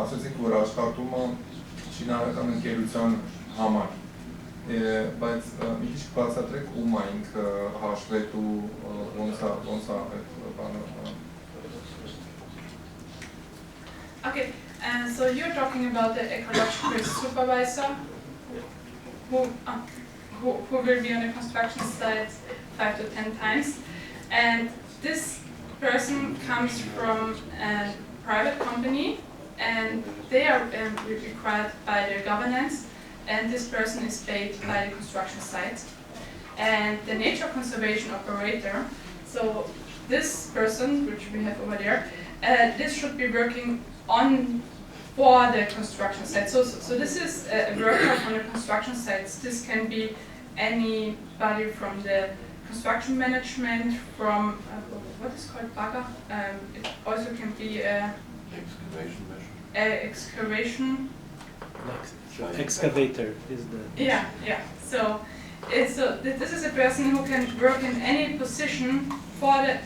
ասացիք, որ աշխատում է շինարարական ընկերության համար, բայց մի քիչ բացատրեք ում է ինքը հաշվետու, ոնց է այդ բանը։ Okay, so you're talking about the ecological risk supervisor who will be on a construction site 5 to 10 times, and this person comes from a private company, and they are required by their governance, and this person is paid by the construction site. And the nature conservation operator, so this person, which we have over there, this should be working for the construction site. So this is a worker on the construction sites. This can be anybody from the construction management, from what is called bagger. It also can be excavation. Excavator is the. Yeah. So this is a person who can work in any position for the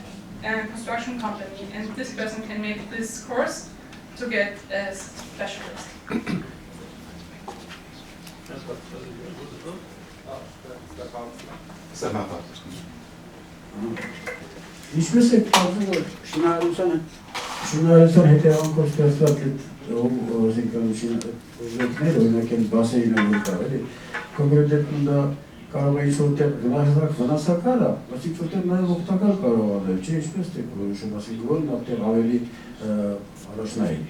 construction company, and this person can make this course to get a specialist. Ինչպես է պատմում, որ շինարարության հետևանքով ստեղծված շինարարությունները, օրինակ են բասեինը որ կա, էլի, կոնկրետ դեպքում դա կարող է ինչ-որտեղ վնասակար է, բայց ինչ-որտեղ նաև օգտակար կարող է լինել, չէ՞, ինչպես դեպք որոշում, ասենք որն ապտեղ ավելի առաջնային։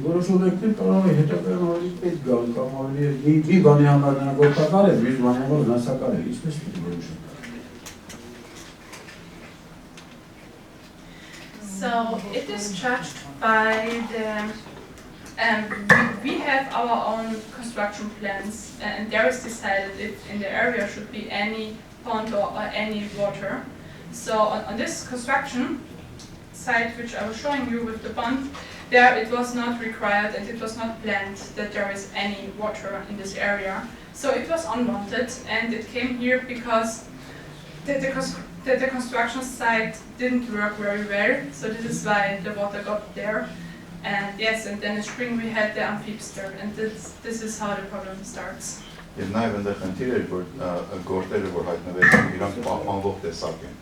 Որոշ օբյեկտներ կարող է հետագայում ավելի պետք գան, կամ ավելի մի բանի համար նրանք օգտակար է, մյուս բանի համար վնասակար է, ինչպես պետք որոշում։ So it is judged by the, we have our own construction plans, and there is decided if in the area should be any pond or any water. So on this construction site, which I was showing you with the pond, there it was not required and it was not planned that there is any water in this area. So it was unwanted, and it came here because the construction site didn't work very well, so this is why the water got there. And yes, and then in spring we had the amphibster, and this is how the problem starts. Եվ նաև այնտեղ խնդիր էր, որ գործերը, որ հայտնվեցին, իրանք պահպանվող տեսակ են։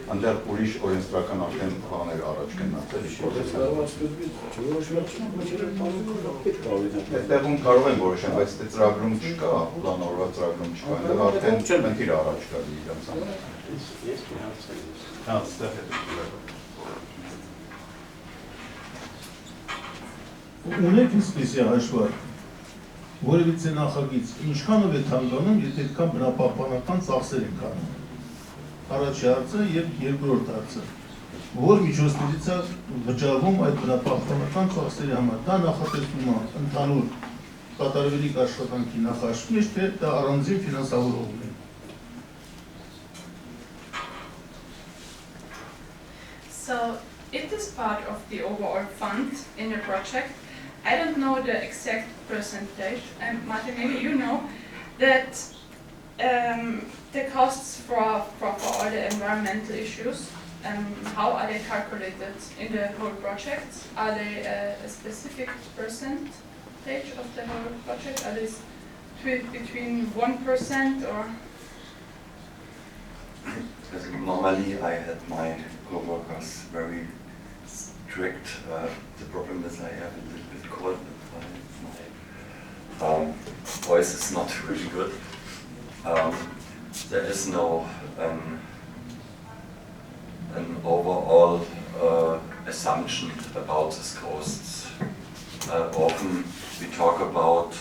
Այնտեղ ուրիշ օրենսդրական արդեն բաներ առաջ գնացել։ Այդտեղում կարող են որոշեն, բայց դե ծրագրում չկա, պլանավորված ծրագրում չկա, այնտեղ արդեն խնդիր առաջ կա իրանց համար։ Ունեք ինչպեսի հաշվարկ, որևիցե նախագիծ, ինչքանով է թանկանում, եթե այդքան բնապահպանական ծախսեր են կանում։ Առաջի հարցը և երկրորդ հարցը, որ միջոցներից է վճարվում այդ բնապահպանական ծախսերի համար, դա նախատեսվում է ընդհանուր կատարվելիք աշխատանքի նախաշվի, թե դա առանձին ֆինանսավորողում է։ So it is part of the overall fund in the project. I don't know the exact percentage, and Martin, maybe you know that the costs for all the environmental issues, how are they calculated in the whole project? Are they a specific percentage of the whole project? Are they between 1% or? Normally I had my co-workers very strict. The problem is I have a little bit cold. My voice is not really good. There is no an overall assumption about these costs. Often we talk about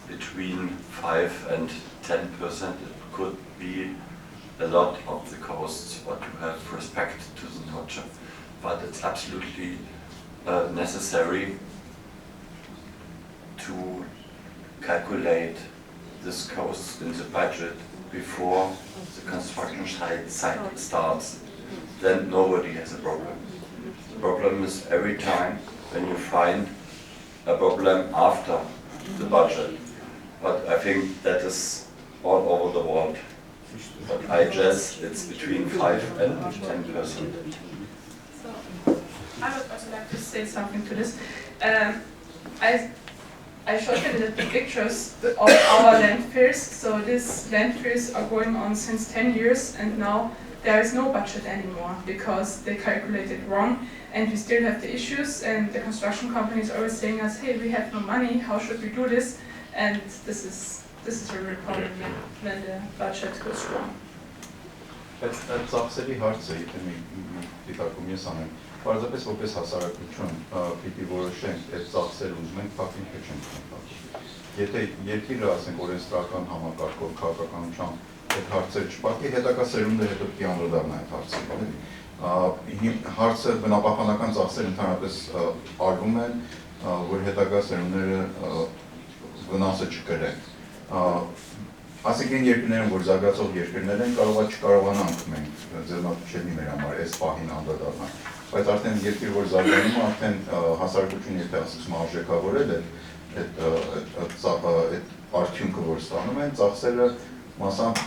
between 5 and 10%. It could be a lot of the costs what you have respect to the project, but it's absolutely necessary to calculate this cost in the budget before the construction site starts. Then nobody has a problem. The problem is every time when you find a problem after the budget. But I think that is all over the world. But I guess it's between 5 and 10%. So I would also like to say something to this. I showed you the pictures of our landfills. So these landfills are going on since 10 years, and now there is no budget anymore because they calculated wrong, and we still have the issues. And the construction companies are always saying us, "Hey, we have no money. How should we do this?" And this is a real problem when the budget goes wrong. Այդ ծախսերի հարցը, եթե մի դիտարկում ես անեմ, պարզապես որպես հասարակություն պիտի որոշենք այդ ծախսերը ուզում ենք փակենք թե չենք փակի։ Եթե երկիրը, ասենք, օրենսդրական համակարգով, քաղաքականությամբ այդ հարցերը չփակի, հետագա սերունդը հետո պիտի անդրադառնա այդ հարցին, էլի։ Հարցը բնապահպանական ծախսեր ընդհանրապես արվում են, որ հետագա սերունդները վնասը չկրեն։ Ասենք են երկրներն, որ զարգացող երկրներ են, կարողա չկարողանանք մենք ձեռնարկությունների մեր համար այս պահին անդրադառնալ։ Բայց արդեն երկիր, որ զարգանում է, արդեն հասարակությունը եթե ասում արժեքավորել այդ արդյունքը, որ ստանում են, ծախսերը մասամբ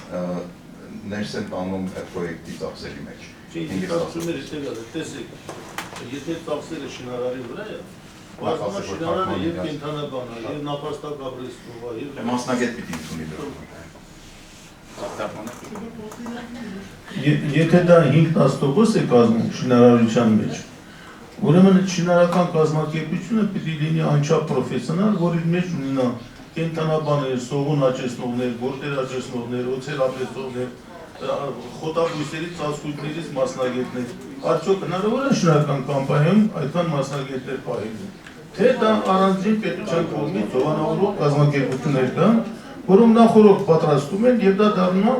ներս են տանում այդ պրոյեկտի ծախսերի մեջ։ Ինտերացումները տեգալ է, տեսեք, եթե ծախսերը շինարարի վրա է, բազմա շինարարը և կենթանաբան է, և նապաստակ ապրեստով է, և… Մասնագետ պիտի ընդունի դրում։ Եթե դա 5% է կազմում շինարարության մեջ, ուրեմն այդ շինարարական կազմակերպությունը պիտի լինի անչափ պրոֆեսիոնալ, որ իր մեջ ունենա կենթանաբաներ, սողուն աճեցնողներ, գործեր աճեցնողներ, օձեր ապրեցնողներ, խոտաբույսերի ծածկույթներից մասնագետներ։ Արդյոք հնարավոր է շինարարական կամպանիայում այդքան մասնագետներ պահել։ Թե դա առանձին պետության կողմից հովանավորող կազմակերպություններ կան, որում նախորդ պատրաստում են և դա դառնում է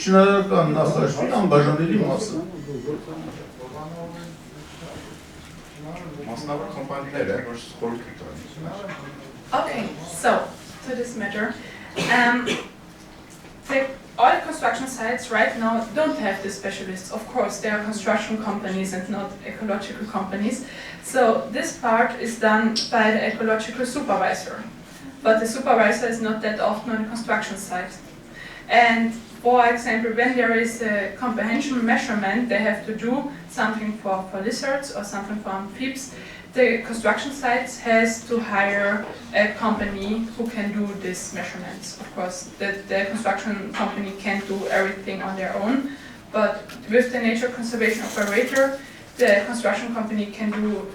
շինարարական նախաշվի անբաժանելի մասը։ Մասնավոր կոմպանիներ են, որ խորհուրդ տալիս։ Okay, so to this matter, all construction sites right now don't have the specialists. Of course, they are construction companies and not ecological companies. So this part is done by the ecological supervisor. But the supervisor is not that often on a construction site. And for example, when there is a comprehension measurement, they have to do something for lizards or something for amphibians. The construction site has to hire a company who can do these measurements. Of course, the construction company can't do everything on their own, but with the nature conservation operator, the construction company can do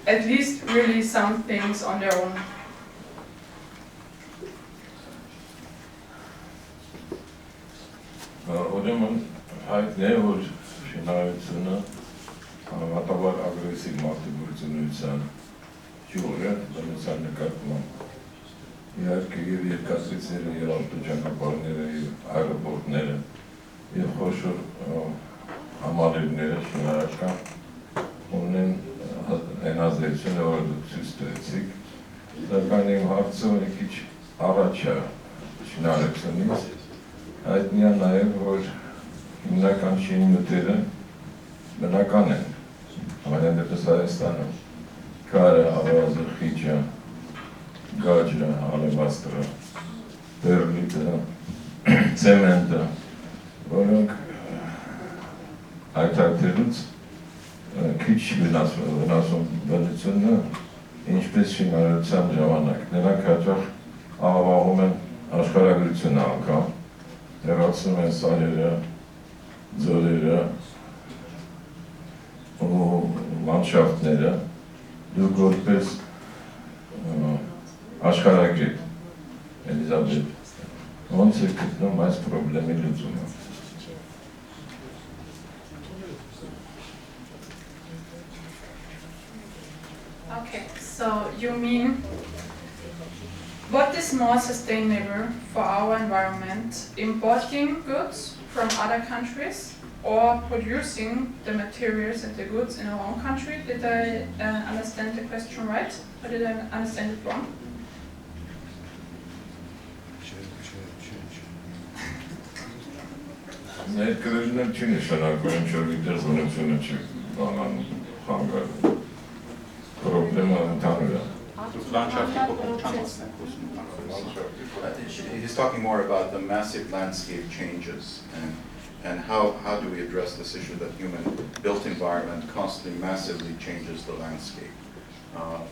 at least really some things on their own. Ուրեմն հայտնի է, որ շինարարությունը համատաբար ագրեսիվ մարտիրությունության ջուր է, բնության նկատմամբ։ Իհարկե և երկասիցները, և ավտոճանապարհները, և այրոպորտները, և խոշոր համալիրները շինարարական ունեն այն ազդեցությունը, որ դուք ցույց տվեցիք, սակայն իմ հարցը մի քիչ առաջ է շինարարությունից, հայտնի է նաև, որ հիմնական շիննյութերը բնական են, ամենայնպես Հայաստանում, քարը, ավազը, խիճը, գաջը, ալեբաստրը, պերլիտը, ցեմենտը, որոնք այդ հայտերից քիչ վնասում բնությունը, ինչպես շինարարության ժամանակ, նրանք հաճախ աղավաղում են աշխարհագրությունը անգամ, հեռացնում են սարերը, ձորերը ու լանդշաֆտները, դուք որպես աշխարհագետ, Էլիզաբեթ, ոնց եք գտնում այս պրոբլեմի լուծումը։ Okay, so you mean what is more sustainable for our environment, importing goods from other countries or producing the materials and the goods in our own country? Did I understand the question right, or did I understand it wrong? Ներկրեժներ չի նշանակում, ինչ որ դիտեր զոնությունը չի բանան խանգարում։ Պրոբլեմը ընդհանուր է։ He's talking more about the massive landscape changes and how do we address this issue that human built environment constantly massively changes the landscape.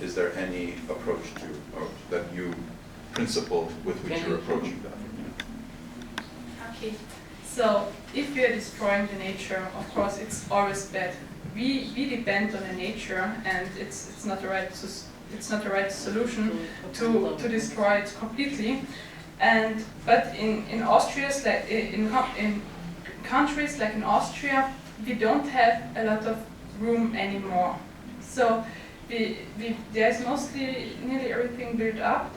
Is there any approach to, or that you, principle with which you're approaching that? Okay, so if we are destroying the nature, of course, it's always bad. We depend on the nature, and it's not the right solution to destroy it completely. But in Austria, like in countries like in Austria, we don't have a lot of room anymore. So there's mostly nearly everything built up,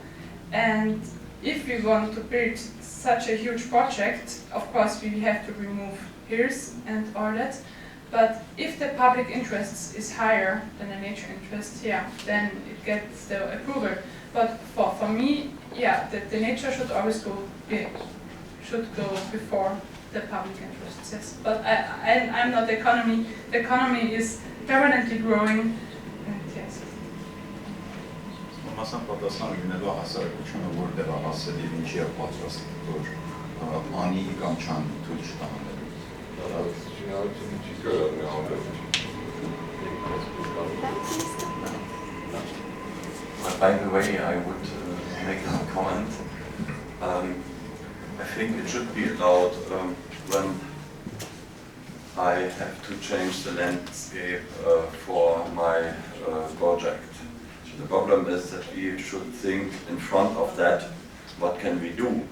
and if we want to build such a huge project, of course we have to remove hills and all that. But if the public interest is higher than the nature interest, yeah, then it gets the approval. But for me, yeah, the nature should always go before the public interests. Yes, but I'm not the economy. The economy is permanently growing. And yes. Մասն պատասխան լինելու հասարակությունը որտեղ հասել եւ ինչի է պատրաստ որ անի կամ չանի թույլ չտանելու։ By the way, I would make a comment. I think it should be allowed when I have to change the landscape for my project. The problem is that we should think in front of that, what can we do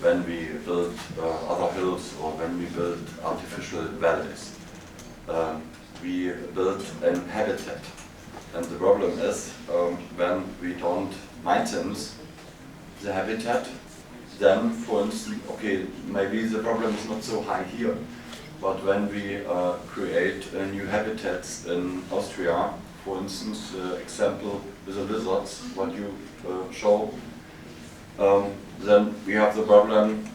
when we build other hills or when we build artificial valleys. We build an habitat. And the problem is when we don't maintain the habitat, then, for instance, okay, maybe the problem is not so high here, but when we create new habitats in Austria, for instance, example with the lizards, what you show, then we have the problem,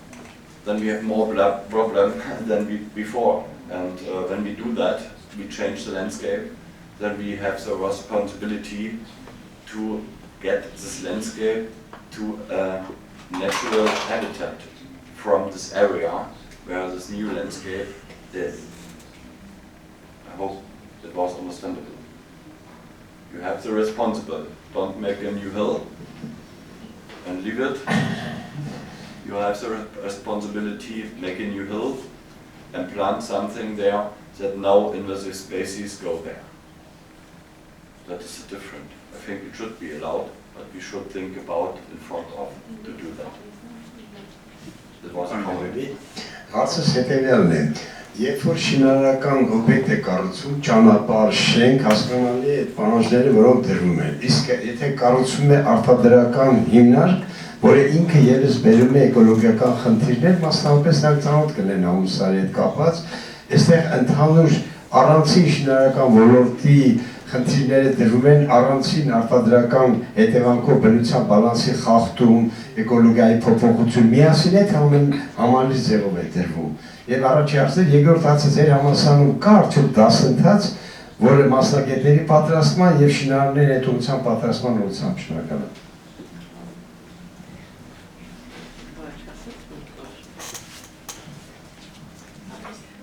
then we have more problem than before. And when we do that, we change the landscape, then we have the responsibility to get this landscape to a natural habitat from this area where this new landscape is. I hope it was understandable. You have the responsible. Don't make a new hill and leave it. You have the responsibility, make a new hill and plant something there that no invasive species go there. That is different. I think it should be allowed, but we should think about in front of to do that. That was a comment. Հարցս հետևյալն է, երբ որ շինարարական օբյեկտ է կառուցում, ճանապարհ, շենք, հասկանալի է այդ պահանջները, որոնք դրվում են։ Իսկ եթե կառուցում է արտադրական հիմնարկ, որը ինքը ևս բերում է էկոլոգիական խնդիրներ, մասնավորապես նրանք ծանոթ կլինեն ամուսարի հետ կապված, այստեղ ընդհանուր առանցին շինարարական ոլորտի խնդիրները դրվում են առանցին արտադրական հետևանքով բնության բալանսի խախտում, էկոլոգիայի փոփոխություն միասին այդ համալիր ձևով է դրվում։ Եվ առաջի հարցը երկրորդ հարցը ձեր համալսարանում կա արդյոք դասընթաց, որը մասնագետների պատրաստման եւ շինարարների այդ ուղղությամբ պատրաստման ուղղությամբ շնորհակալ եմ։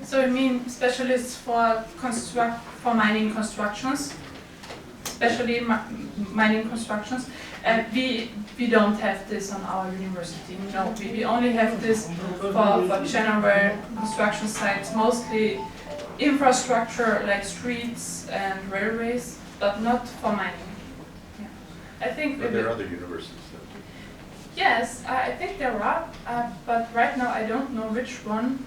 So you mean specialists for mining constructions, especially mining constructions? We don't have this on our university. No, we only have this for general construction sites, mostly infrastructure like streets and railways, but not for mining. Yeah. I think. But there are other universities. Yes, I think there are, but right now I don't know which one.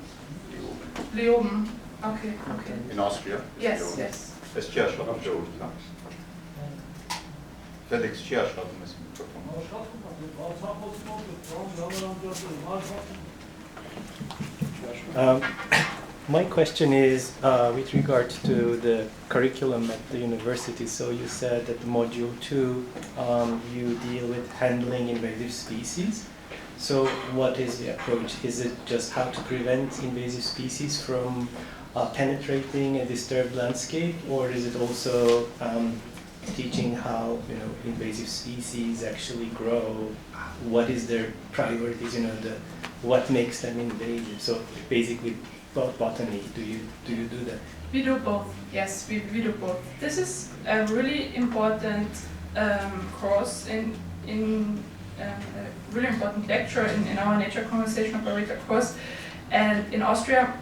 Leoben. Okay, okay. In Austria? Yes, yes. Ես չի աշխատում ժողովուրդը։ FedEx չի աշխատում այս mikrofon։ My question is with regard to the curriculum at the university. So you said that the module 2 you deal with handling invasive species. So what is the approach? Is it just how to prevent invasive species from penetrating a disturbed landscape, or is it also teaching how invasive species actually grow? What is their priorities? What makes them invasive? So basically, botany? Do you do that? We do both, yes, we do both. This is a really important course in a really important lecture in our Nature Conversation Operator course. And in Austria,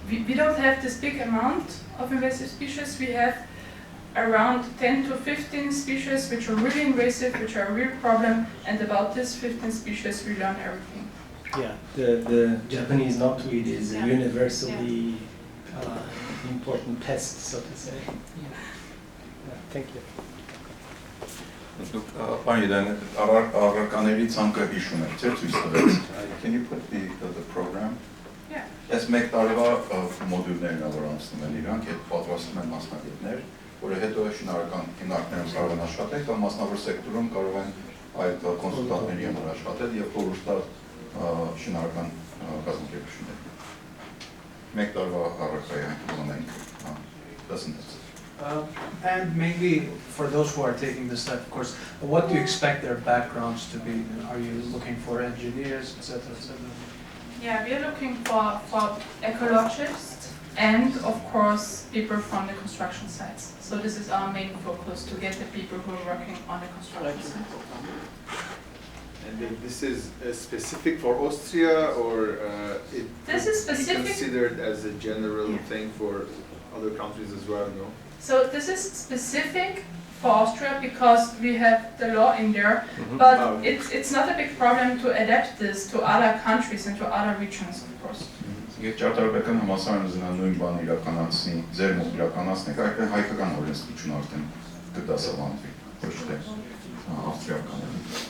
we don't have this big amount of invasive species. We have around 10 to 15 species which are really invasive, which are a real problem, and about this 15 species we learn everything. Yeah, the Japanese knotweed is a Yeah. universally important pest, so to say. Yeah, thank you. Դուք պարոն առարկաների ցանկը հիշում եք, չէ՞, ցույց տվեց։ Can you put the program? Yeah. Այս մեկ տարվա մոդուլներն ա որ անցնում են իրանք, այդ պատրաստում են մասնագետներ, որը հետո շինարարական հիմնարկներում կարող են աշխատել կամ մասնավոր սեկտորում կարող են այդ կոնսուլտանտների համար աշխատել եւ խորհուրդ շինարարական կազմակերպություններ։ Մեկ տարվա առարկայի ունենք, doesn't it? And maybe for those who are taking this step, of course, what do you expect their backgrounds to be? Are you looking for engineers, etc., etc.? Yeah, we are looking for ecologists and, of course, people from the construction sites. So this is our main focus, to get the people who are working on the construction site. And this is specific for Austria, or This is could be specific. considered as a general Yeah. thing for other countries as well, no? So this is specific for Austria because we have the law in there, but Oh. it's not a big problem to adapt this to other countries and to other regions, of course. Եթե ճարտարապետական համալսարանը զնա նույն բան իրականացնի, ձեր մոտ իրականացնեք, այդպես հայկական օրենսգրություն արդեն կդասավանդվի, ոչ թե ավստրիական։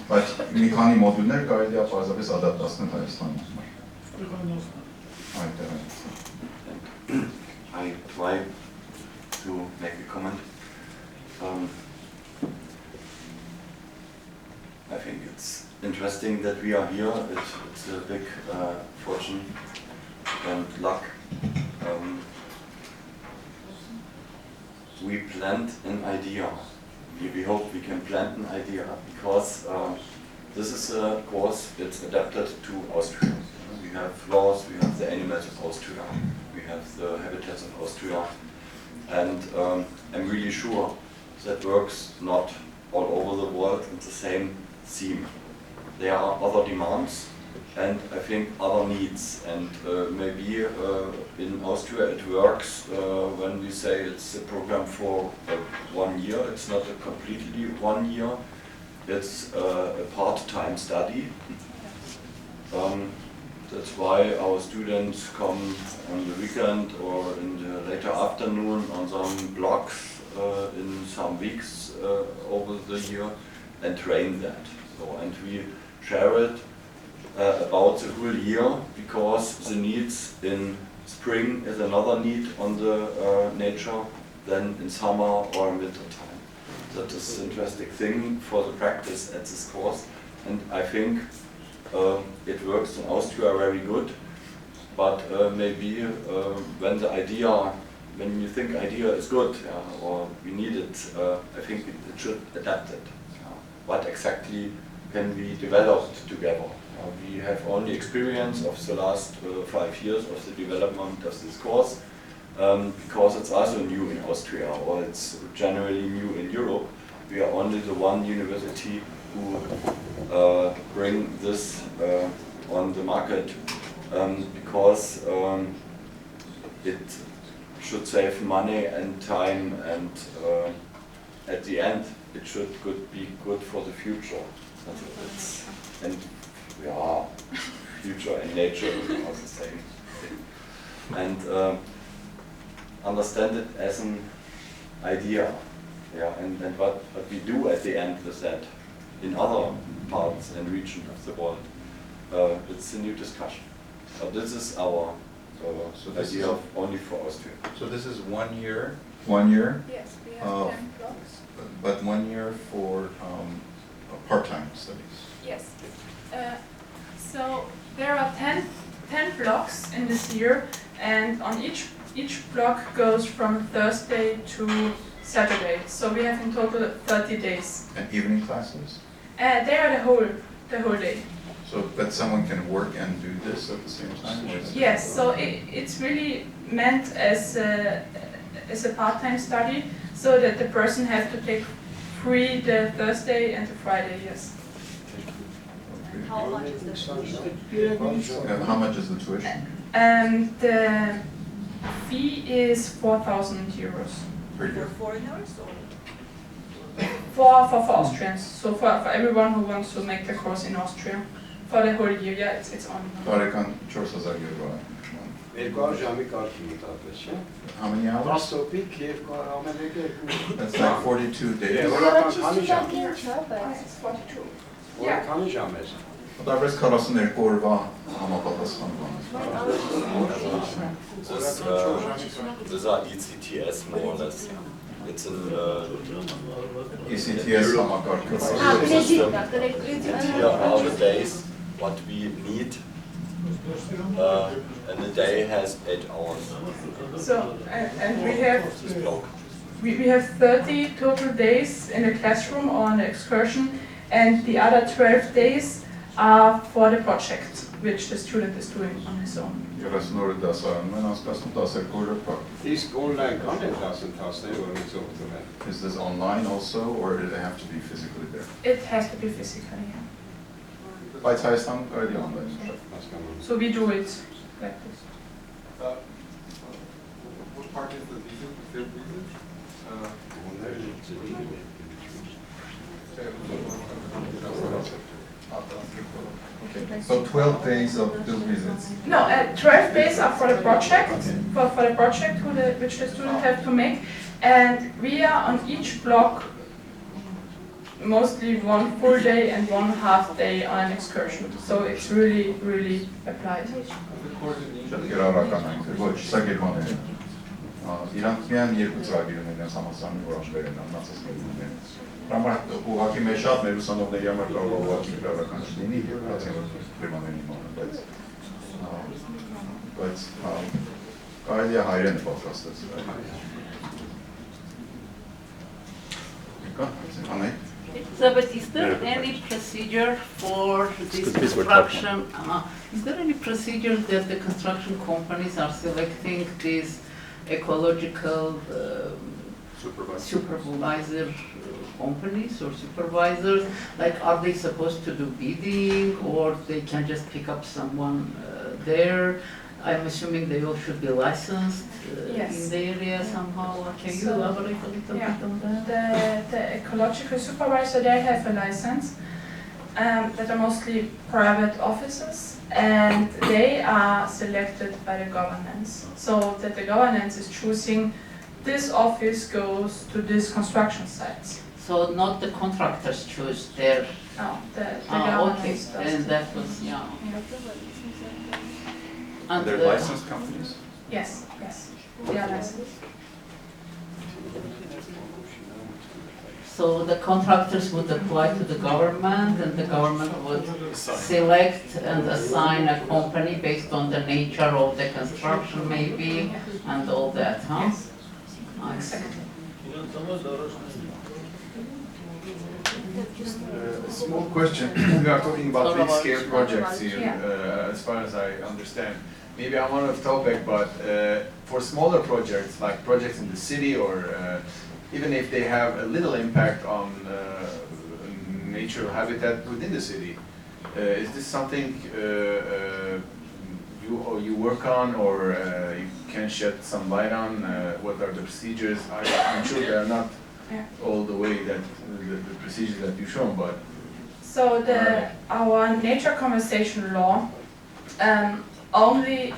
Բայց մի քանի մոդուլներ կարելի է պարզապես ադապտացնել Հայաստանի համար։ Այդտեղ։ I try to make a comment. I think it's interesting that we are here. It's a big fortune and luck. We plant an idea. We hope we can plant an idea because this is a course that's adapted to Austria. We have laws, we have the animals of Austria, we have the habitats of Austria, and I'm really sure that works not all over the world in the same theme. There are other demands and I think other needs, and maybe in Austria it works when we say it's a program for 1 year. It's not a completely 1 year, it's a part-time study. That's why our students come on the weekend or in the later afternoon on some blocks in some weeks over the year and train that. So, and we share it about the whole year because the needs in spring is another need on the nature than in summer or in winter time. That is an interesting thing for the practice at this course, and I think it works in Austria very good, but maybe when the idea, when you think idea is good or we need it, I think it should adapt it. What exactly can be developed together? We have only experience of the last 5 years of the development of this course because it's also new in Austria, or it's generally new in Europe. We are only the one university who bring this on the market because it should save money and time, and at the end it should be good for the future. And yeah, future and nature are the same thing. And understand it as an idea, and what we do at the end with that in other parts and regions of the world. It's a new discussion. But this is our idea of only for Austria. So this is 1 year? 1 year? Yes, we have 10 blocks. But 1 year for part-time studies? Yes. So there are 10 blocks in this year, and on each block goes from Thursday to Saturday. So we have in total 30 days. And evening classes? They are the whole day. So that someone can work and do this at the same time? Or is it- Yes, so it's really meant as a part-time study, so that the person has to take free the Thursday and the Friday, yes. How much is the tuition? And how much is the tuition The fee is 4,000 euros per For year? foreigners or? for Austrians, so for everyone who wants to make the course in Austria. For the whole year, yeah, it's on. Տարեկան 4000 եվրո է։ 200 ժամի կարգի մտածես, չէ՞։ How many hours? 10 տոպիկ եւ ամենեկ That's like 42 days. Օրական քանի ժամ։ It's 42. Օրական քանի ժամ է։ Դարբես 42 օրվա համապատասխան բան։ These are ECTS more or less. It's an ECTS համակարգը։ here are the days what we need, and the day has 8 hours. So, and we have This block. we have 30 total days in the classroom or on the excursion, and the other 12 days are for the project, which the student is doing on his own. 30 օրը դասարանում են անցկացնում, 12 օրը practice. Իսկ on-line կան այդ դասընթացները, որոնց օգտվում են։ Is this online also, or do they have to be physically there? It has to be physically. Բայց Հայաստանում կարելի online ուղղել։ Հասկանում։ So we do it like this. What part is the visit? The field visit? Okay, so 12 days of field visits. No, 12 days are for the project, for the project which the student have to make, and we are on each block mostly one full day and one half day on an excursion. So it's really, really applied. Շատ գերարական այնք, ոչ, սա գերմաներ են։ Իրանք միայն երկու ծրագիր ունեն իրենց համալսարանի, որ աշխարհ են աննացածներ ունեն։ Համար ուղղակի մեր շատ մեր ուսանողների համար կարող է ուղղակի գերարական չլինի, հատկապես գերմաներենի համար, բայց կարելի է հայերեն պատրաստել։ Անե։ So, but is there any procedure for this construction? Is there any procedure that the construction companies are selecting these ecological supervisor companies or supervisors? Like, are they supposed to do bidding, or they can just pick up someone there? I'm assuming they all should be licensed Yes. in the area somehow. Can you So, elaborate a little yeah. bit on that? The ecological supervisor, they have a license that are mostly private offices, and they are selected by the governance. So that the governance is choosing this office goes to this construction sites. So not the contractors choose their. No, the Okay, governance does. and that was, yeah. And they're licensed companies? Yes, yes, they are licensed. So the contractors would apply to the government, and the government would select and assign a company based on the nature of the construction maybe, and all that, huh? Yes. Nice. A small question. We are talking about big scale projects here, Yeah. as far as I understand. Maybe I'm on off topic, but for smaller projects, like projects in the city, or even if they have a little impact on natural habitat within the city, is this something you work on, or you can shed some light on? What are the procedures? I'm sure they are not all the way that the procedures that you've shown, but So our nature conservation law only,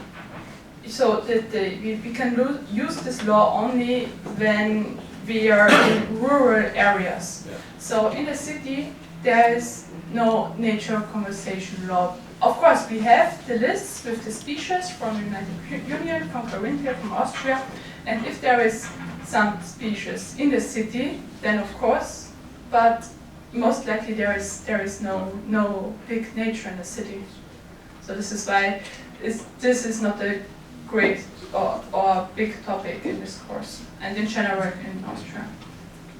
so we can use this law only when we are in rural areas. Yeah. So in the city there is no nature conservation law. Of course we have the lists with the species from the United Union, from Carinthia, from Austria, and if there is some species in the city, then of course, but most likely there is no big nature in the city. So this is why this is not a great or big topic in this course, and in general in Austria.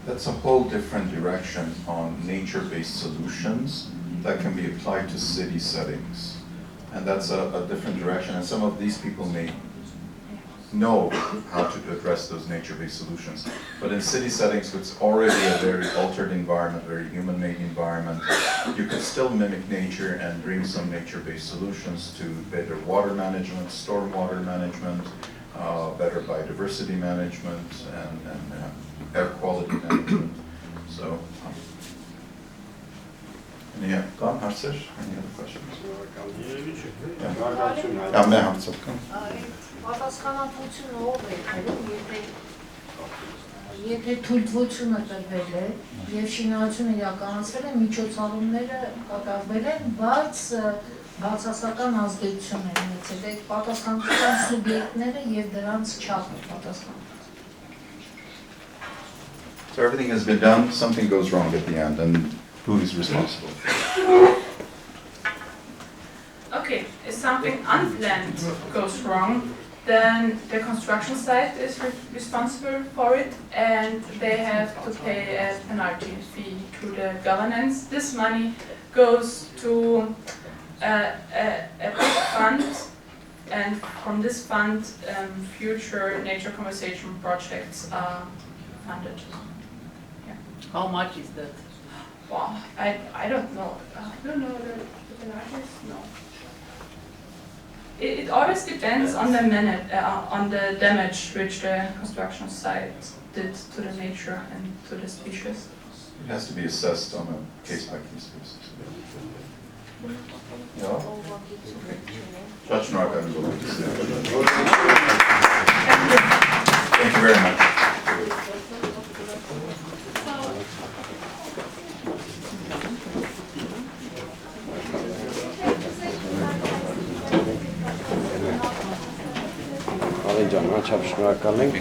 That's a whole different direction on nature-based solutions that can be applied to city settings. And that's a different direction, and some of these people may know how to address those nature-based solutions. But in city settings, it's already a very altered environment, very human-made environment. You could still mimic nature and bring some nature-based solutions to better water management, stormwater management, better biodiversity management, and air quality management. So, any other questions? Պատասխանատվությունը ով է քայլում, եթե թույլտվությունը տրվել է եւ շինարարությունը իրականացվել է, միջոցառումները կատարվել են, բայց բացասական ազդեցություն են ունեցել։ Այդ պատասխանատվության սուբյեկտները եւ դրանց չափը պատասխանատվություն։ So everything has been done, something goes wrong at the end, and who is responsible? Okay, if something unplanned goes wrong, then the construction site is responsible for it, and they have to pay a penalty fee to the governance. This money goes to a big fund, and from this fund, future nature conservation projects are funded. Yeah. How much is that? Well, I don't know. I don't know the penalties. No. It always depends on the on the damage which the construction site did to the nature and to the species. It has to be assessed on a case-by-case basis. Yeah? Judge Narka is going to say. Thank you very much. Շնորհակալ ենք։